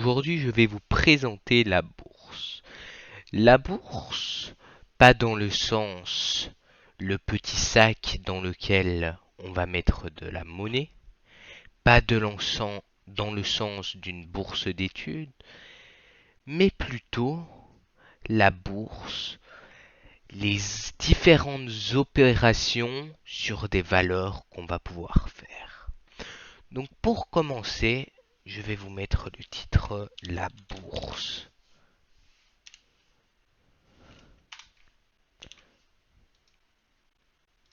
Aujourd'hui, je vais vous présenter la bourse. La bourse, pas dans le sens le petit sac dans lequel on va mettre de la monnaie, pas dans le sens d'une bourse d'études, mais plutôt la bourse, les différentes opérations sur des valeurs qu'on va pouvoir faire. Donc pour commencer, je vais vous mettre le titre La bourse.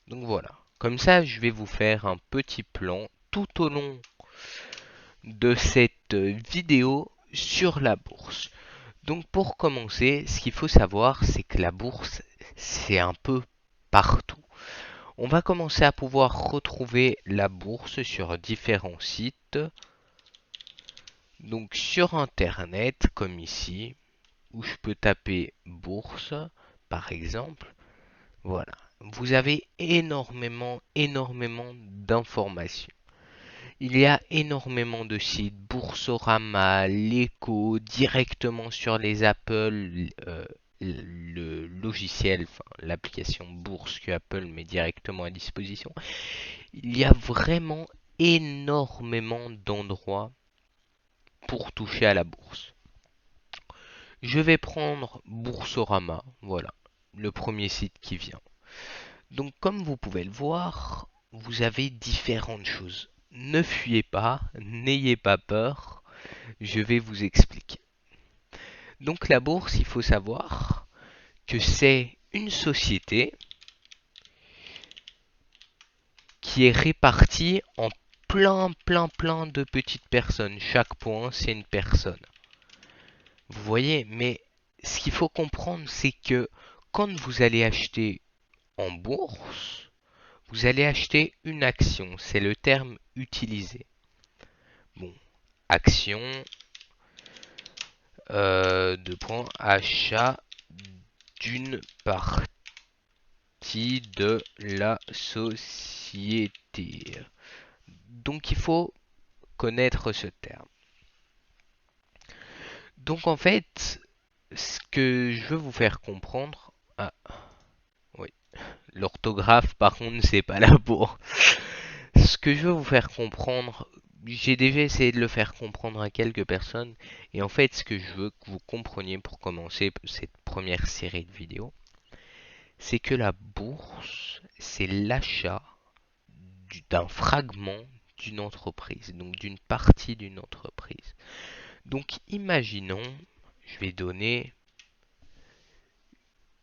Donc voilà, comme ça je vais vous faire un petit plan tout au long de cette vidéo sur la bourse. Donc pour commencer, ce qu'il faut savoir, c'est que la bourse, c'est un peu partout. On va commencer à pouvoir retrouver la bourse sur différents sites. Donc sur internet, comme ici, où je peux taper bourse, par exemple. Voilà. Vous avez énormément d'informations. Il y a énormément de sites, Boursorama, l'Echo, directement sur les Apple, le logiciel, enfin l'application Bourse que Apple met directement à disposition. Il y a vraiment énormément d'endroits pour toucher à la bourse. Je vais prendre Boursorama, voilà, le premier site qui vient. Donc comme vous pouvez le voir, vous avez différentes choses. Ne fuyez pas, n'ayez pas peur, je vais vous expliquer. Donc la bourse, il faut savoir que c'est une société qui est répartie en plein de petites personnes. Chaque point, c'est une personne. Vous voyez, mais ce qu'il faut comprendre, c'est que quand vous allez acheter en bourse, vous allez acheter une action. C'est le terme utilisé. Bon, action, deux points, achat d'une partie de la société. Donc il faut connaître ce terme. Donc en fait, ce que je veux vous faire comprendre, ah oui, l'orthographe par contre c'est pas là pour. Ce que je veux vous faire comprendre, j'ai déjà essayé de le faire comprendre à quelques personnes, et en fait ce que je veux que vous compreniez pour commencer cette première série de vidéos, c'est que la bourse, c'est l'achat d'un fragment d'une entreprise, donc d'une partie d'une entreprise. Donc imaginons, je vais donner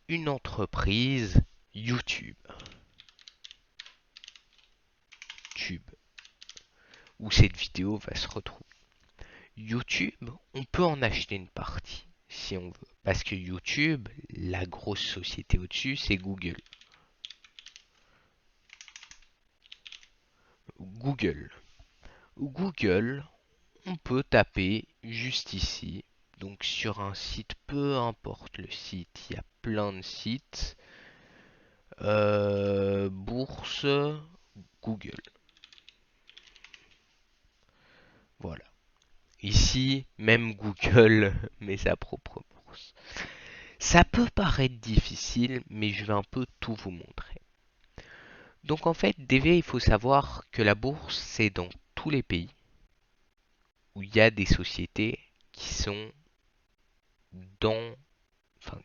une entreprise YouTube, où cette vidéo va se retrouver. YouTube, on peut en acheter une partie si on veut. Parce que YouTube, la grosse société au-dessus, c'est Google. Google. Google, on peut taper juste ici. Donc sur un site, peu importe le site, il y a plein de sites. Bourse, Google. Voilà. Ici, même Google met sa propre bourse. Ça peut paraître difficile, mais je vais un peu tout vous montrer. Donc en fait, déjà, il faut savoir que la bourse, c'est dans tous les pays où il y a des sociétés qui sont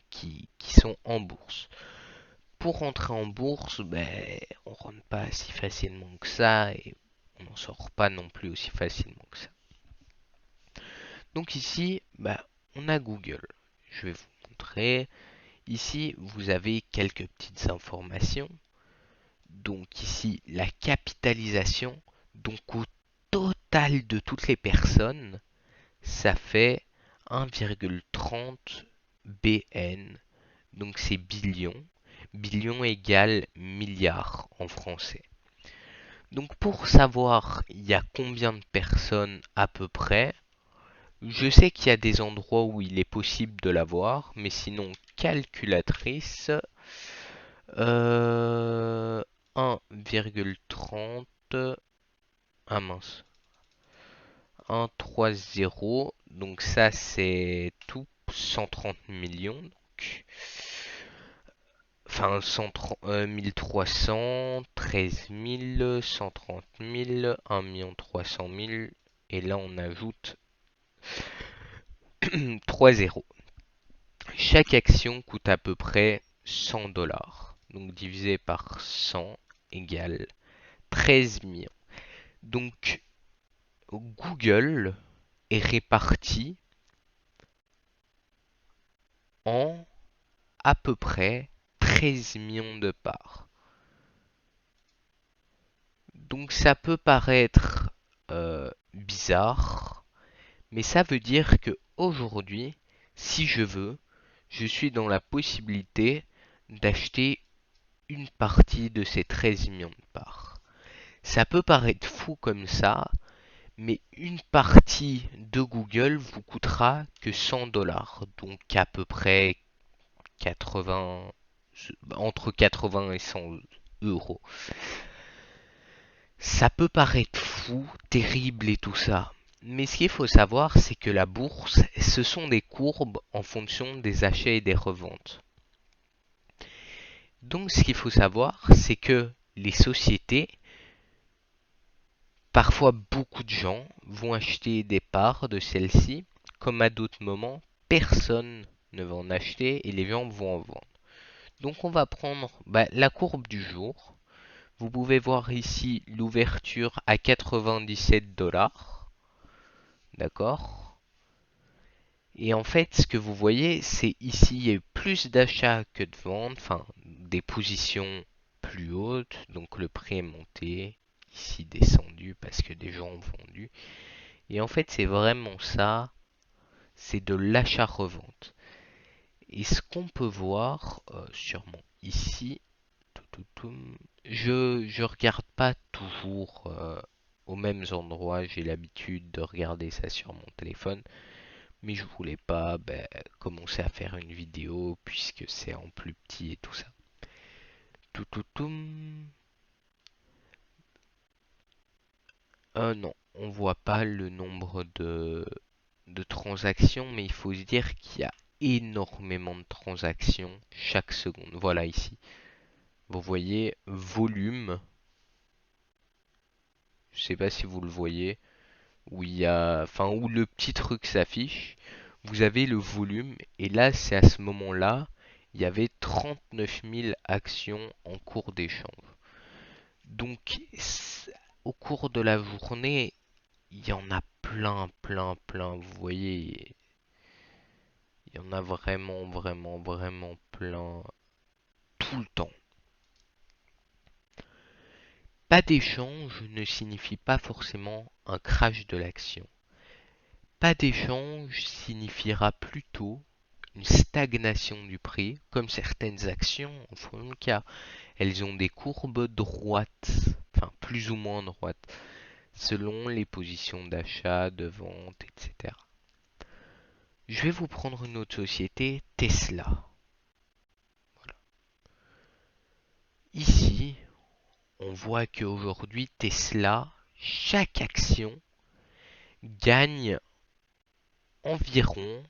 qui sont en bourse. Pour rentrer en bourse, ben, on rentre pas si facilement que ça et on n'en sort pas non plus aussi facilement que ça. Donc ici, ben, on a Google. Je vais vous montrer. Ici, vous avez quelques petites informations. Donc ici, la capitalisation. Donc au total de toutes les personnes, ça fait 1,30 BN. Donc c'est billion. Billion égale milliard en français. Donc pour savoir il y a combien de personnes à peu près, je sais qu'il y a des endroits où il est possible de l'avoir, mais sinon calculatrice, 1,30, ah mince, 130. Donc ça c'est tout 130 millions. Donc, enfin 1300, 13 000, 130 000, 1 300 000. Et là on ajoute 3 zéros. Chaque action coûte à peu près 100 dollars. Donc divisé par 100 égale 13 millions. Donc Google est réparti en à peu près 13 millions de parts. Donc ça peut paraître bizarre, mais ça veut dire que aujourd'hui, si je veux, je suis dans la possibilité d'acheter une partie de ces 13 millions de parts. Ça peut paraître fou comme ça, mais une partie de Google vous coûtera que 100 dollars, donc à peu près 80, entre 80 et 100 euros. Ça peut paraître fou, terrible et tout ça, mais ce qu'il faut savoir, c'est que la bourse, ce sont des courbes en fonction des achats et des reventes. Donc ce qu'il faut savoir, c'est que les sociétés, parfois beaucoup de gens vont acheter des parts de celles-ci, comme à d'autres moments, personne ne va en acheter et les gens vont en vendre. Donc on va prendre la courbe du jour. Vous pouvez voir ici l'ouverture à 97 dollars. D'accord? Et en fait, ce que vous voyez, c'est ici, il y a eu plus d'achats que de ventes, enfin, des positions plus hautes, donc le prix est monté, ici descendu parce que des gens ont vendu. Et en fait, c'est vraiment ça, c'est de l'achat-revente. Et ce qu'on peut voir, sûrement ici, je regarde pas toujours aux mêmes endroits, j'ai l'habitude de regarder ça sur mon téléphone, mais je voulais pas commencer à faire une vidéo puisque c'est en plus petit et tout ça. Non, on voit pas le nombre de transactions, mais il faut se dire qu'il y a énormément de transactions chaque seconde. Voilà ici. Vous voyez volume. Je sais pas si vous le voyez. Où il y a, enfin, où le petit truc s'affiche. Vous avez le volume. Et là, c'est à ce moment-là, il y avait 39 000 actions en cours d'échange. Donc, au cours de la journée, il y en a plein, plein, plein. Vous voyez, il y en a vraiment, vraiment, vraiment plein tout le temps. Pas d'échange ne signifie pas forcément un crash de l'action. Pas d'échange signifiera plutôt une stagnation du prix, comme certaines actions en font le cas. Elles ont des courbes droites, enfin plus ou moins droites, selon les positions d'achat, de vente, etc. Je vais vous prendre une autre société, Tesla. Voilà. Ici, on voit qu'aujourd'hui, Tesla, chaque action gagne environ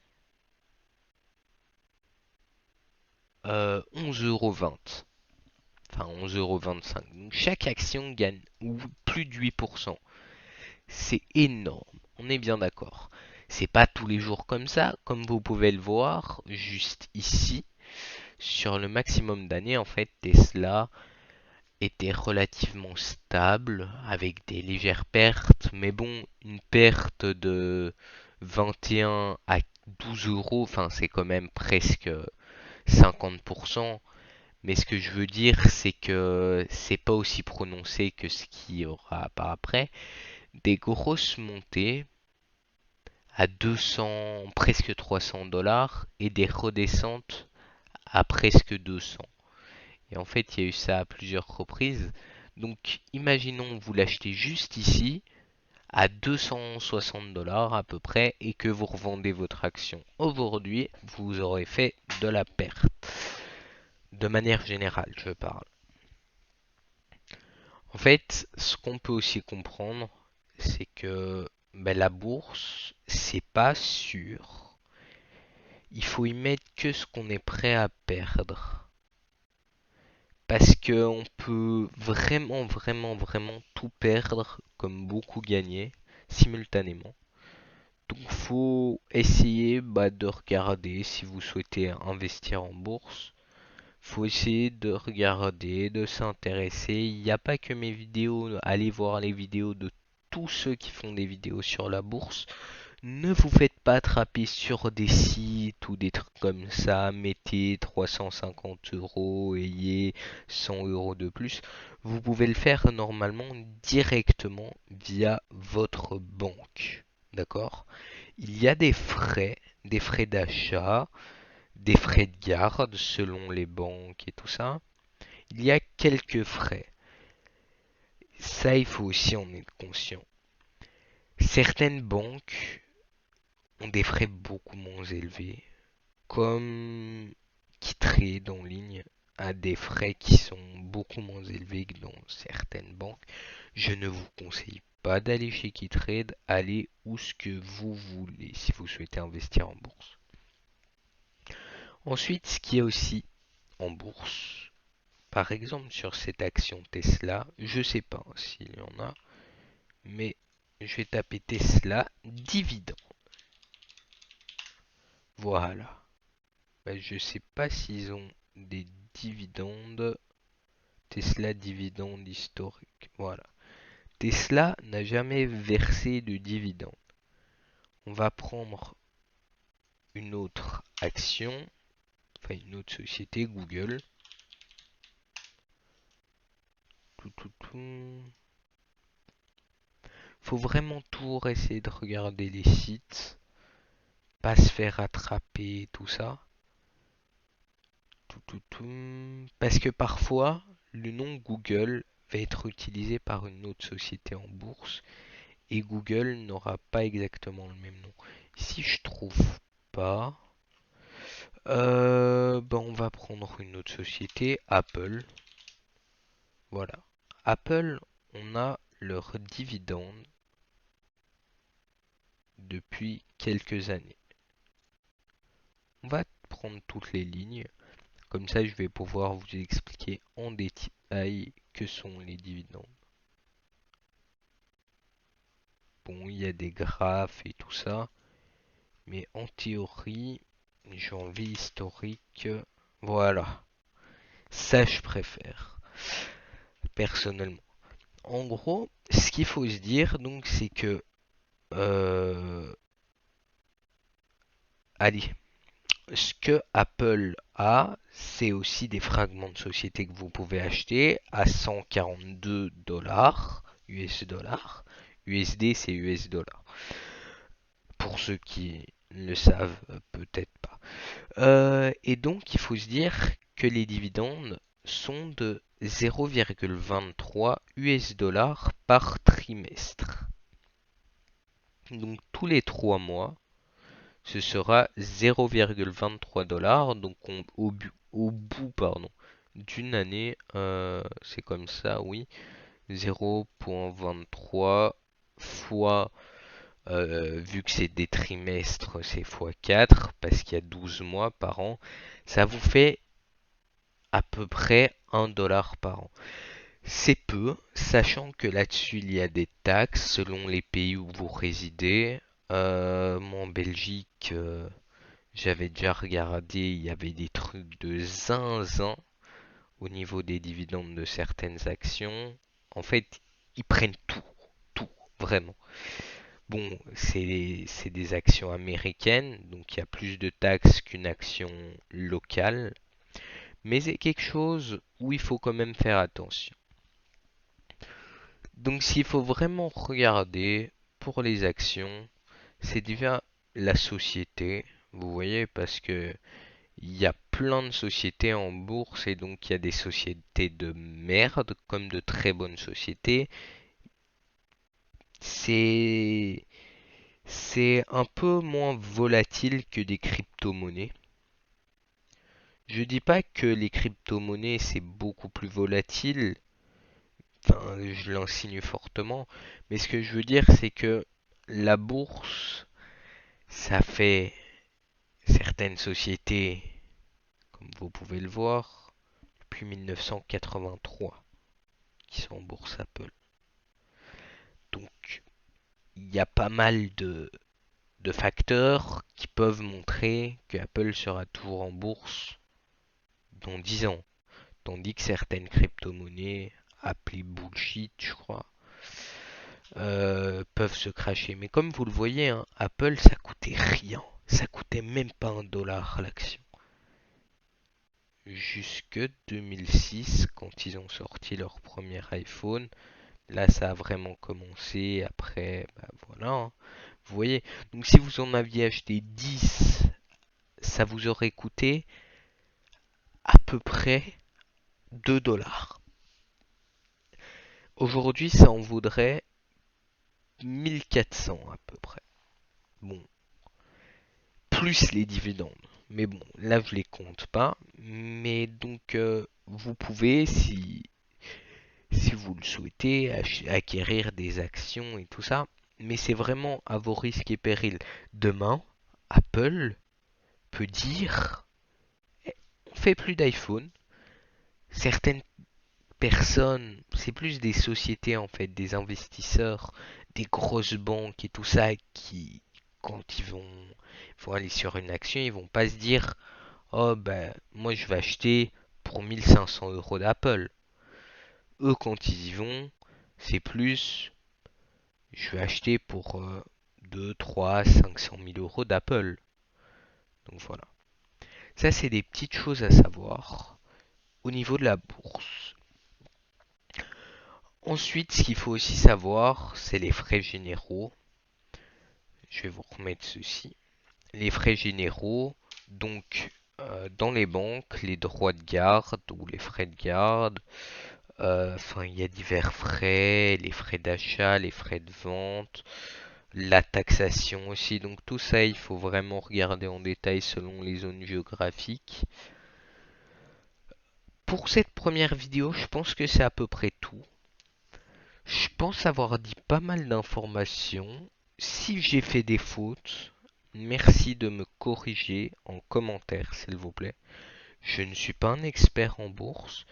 11,20 €. Enfin 11,25 €. Donc chaque action gagne ou plus de 8%. C'est énorme, on est bien d'accord. C'est pas tous les jours comme ça, comme vous pouvez le voir juste ici. Sur le maximum d'années, en fait, Tesla était relativement stable avec des légères pertes. Mais bon, une perte de 21 à 12 euros, enfin c'est quand même presque 50%. Mais ce que je veux dire, c'est que c'est pas aussi prononcé que ce qu'il y aura par après. Des grosses montées à 200, presque 300 dollars et des redescentes à presque 200. Et en fait, il y a eu ça à plusieurs reprises. Donc, imaginons vous l'achetez juste ici à 260 dollars à peu près et que vous revendez votre action aujourd'hui, vous aurez fait de la perte. De manière générale, je parle. En fait, ce qu'on peut aussi comprendre, c'est que Ben, la bourse, c'est pas sûr. Il faut y mettre que ce qu'on est prêt à perdre. Parce que on peut vraiment, vraiment, vraiment tout perdre comme beaucoup gagner simultanément. Donc faut essayer de regarder si vous souhaitez investir en bourse. Faut essayer de regarder, de s'intéresser. Il n'y a pas que mes vidéos, allez voir les vidéos de tous ceux qui font des vidéos sur la bourse. Ne vous faites pas attraper sur des sites ou des trucs comme ça. Mettez 350 euros, ayez 100 euros de plus. Vous pouvez le faire normalement directement via votre banque. D'accord? Il y a des frais d'achat, des frais de garde selon les banques et tout ça. Il y a quelques frais. Ça, il faut aussi en être conscient. Certaines banques ont des frais beaucoup moins élevés, comme KeyTrade en ligne a des frais qui sont beaucoup moins élevés que dans certaines banques. Je ne vous conseille pas d'aller chez KeyTrade, allez où ce que vous voulez si vous souhaitez investir en bourse. Ensuite, ce qui est aussi en bourse, par exemple sur cette action Tesla, je sais pas s'il y en a, mais je vais taper Tesla dividende. Voilà. Je sais pas s'ils ont des dividendes. Tesla dividende historique. Voilà. Tesla n'a jamais versé de dividende. On va prendre une autre action, enfin une autre société, Google. Tout, tout, tout. Faut vraiment toujours essayer de regarder les sites, pas se faire attraper, tout ça. Tout, tout, tout. Parce que parfois, le nom Google va être utilisé par une autre société en bourse et Google n'aura pas exactement le même nom. Si je trouve pas, on va prendre une autre société, Apple. Voilà. Apple, on a leur dividende depuis quelques années. On va prendre toutes les lignes. Comme ça, je vais pouvoir vous expliquer en détail que sont les dividendes. Bon, il y a des graphes et tout ça, mais en théorie, j'ai envie historique. Voilà, ça je préfère, personnellement. En gros, ce qu'il faut se dire, donc, c'est que, allez, ce que Apple a, c'est aussi des fragments de société que vous pouvez acheter à 142 dollars, US dollars. USD, c'est US dollars. Pour ceux qui ne le savent peut-être pas. Et donc, il faut se dire que les dividendes sont de 0,23 US dollars par trimestre. Donc, tous les 3 mois, ce sera 0,23 dollars. Donc, au bout d'une année, c'est comme ça, oui. 0,23 fois, vu que c'est des trimestres, c'est fois 4, parce qu'il y a 12 mois par an, ça vous fait à peu près 1 dollar par an. C'est peu, sachant que là-dessus il y a des taxes selon les pays où vous résidez. Moi en Belgique, j'avais déjà regardé, il y avait des trucs de zinzin au niveau des dividendes de certaines actions. En fait, ils prennent tout, tout, vraiment. Bon, c'est des actions américaines, donc il y a plus de taxes qu'une action locale. Mais c'est quelque chose où il faut quand même faire attention. Donc s'il faut vraiment regarder pour les actions, c'est déjà la société, vous voyez, parce que il y a plein de sociétés en bourse et donc il y a des sociétés de merde comme de très bonnes sociétés. C'est c'est un peu moins volatile que des crypto-monnaies. Je dis pas que les crypto-monnaies c'est beaucoup plus volatile, enfin, je l'insinue fortement, mais ce que je veux dire c'est que la bourse, ça fait certaines sociétés, comme vous pouvez le voir, depuis 1983 qui sont en bourse Apple. Donc, il y a pas mal de facteurs qui peuvent montrer que Apple sera toujours en bourse dans 10 ans. Tandis que certaines crypto-monnaies, appelées bullshit, je crois, peuvent se cracher. Mais comme vous le voyez, hein, Apple, ça coûtait rien. Ça coûtait même pas $1 l'action. Jusque 2006, quand ils ont sorti leur premier iPhone, là, ça a vraiment commencé. Après, bah, voilà, hein. Vous voyez, donc si vous en aviez acheté 10, ça vous aurait coûté à peu près $2. Aujourd'hui, ça en vaudrait 1400 à peu près. Bon, plus les dividendes. Mais bon, là je les compte pas. Mais donc vous pouvez, si vous le souhaitez, acquérir des actions et tout ça. Mais c'est vraiment à vos risques et périls. Demain, Apple peut dire, eh, on fait plus d'iPhone. Certaines personnes, c'est plus des sociétés en fait, des investisseurs, des grosses banques et tout ça qui, quand ils vont aller sur une action, ils vont pas se dire, oh ben moi je vais acheter pour 1 500 € d'Apple. Eux quand ils y vont, c'est plus, je vais acheter pour 2, 3, 500 000 € d'Apple. Donc voilà. Ça c'est des petites choses à savoir au niveau de la bourse. Ensuite, ce qu'il faut aussi savoir, c'est les frais généraux. Je vais vous remettre ceci. Les frais généraux, donc dans les banques, les droits de garde ou les frais de garde. Enfin, il y a divers frais, les frais d'achat, les frais de vente, la taxation aussi. Donc tout ça, il faut vraiment regarder en détail selon les zones géographiques. Pour cette première vidéo, je pense que c'est à peu près tout. Je pense avoir dit pas mal d'informations. Si j'ai fait des fautes, merci de me corriger en commentaire, s'il vous plaît. Je ne suis pas un expert en bourse.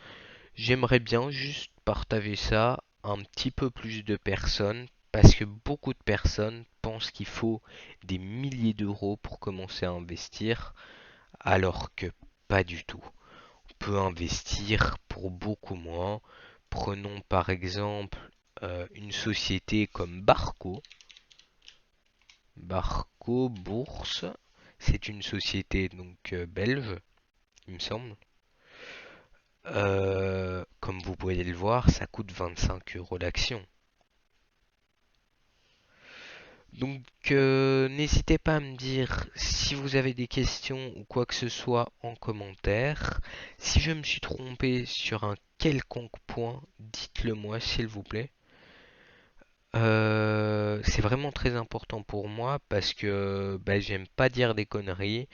J'aimerais bien juste partager ça à un petit peu plus de personnes parce que beaucoup de personnes pensent qu'il faut des milliers d'euros pour commencer à investir alors que pas du tout. On peut investir pour beaucoup moins. Prenons par exemple une société comme Barco. Barco Bourse, c'est une société donc belge, il me semble. Comme vous pouvez le voir, ça coûte 25 € l'action. Donc n'hésitez pas à me dire si vous avez des questions ou quoi que ce soit en commentaire. Si je me suis trompé sur un quelconque point, dites-le moi s'il vous plaît. C'est vraiment très important pour moi parce que bah, j'aime pas dire des conneries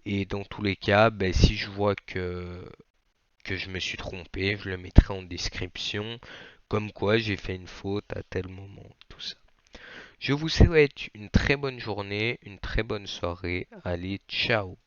et dans tous les cas, bah, si je vois que je me suis trompé, je le mettrai en description, comme quoi j'ai fait une faute à tel moment, tout ça. Je vous souhaite une très bonne journée, une très bonne soirée. Allez, ciao!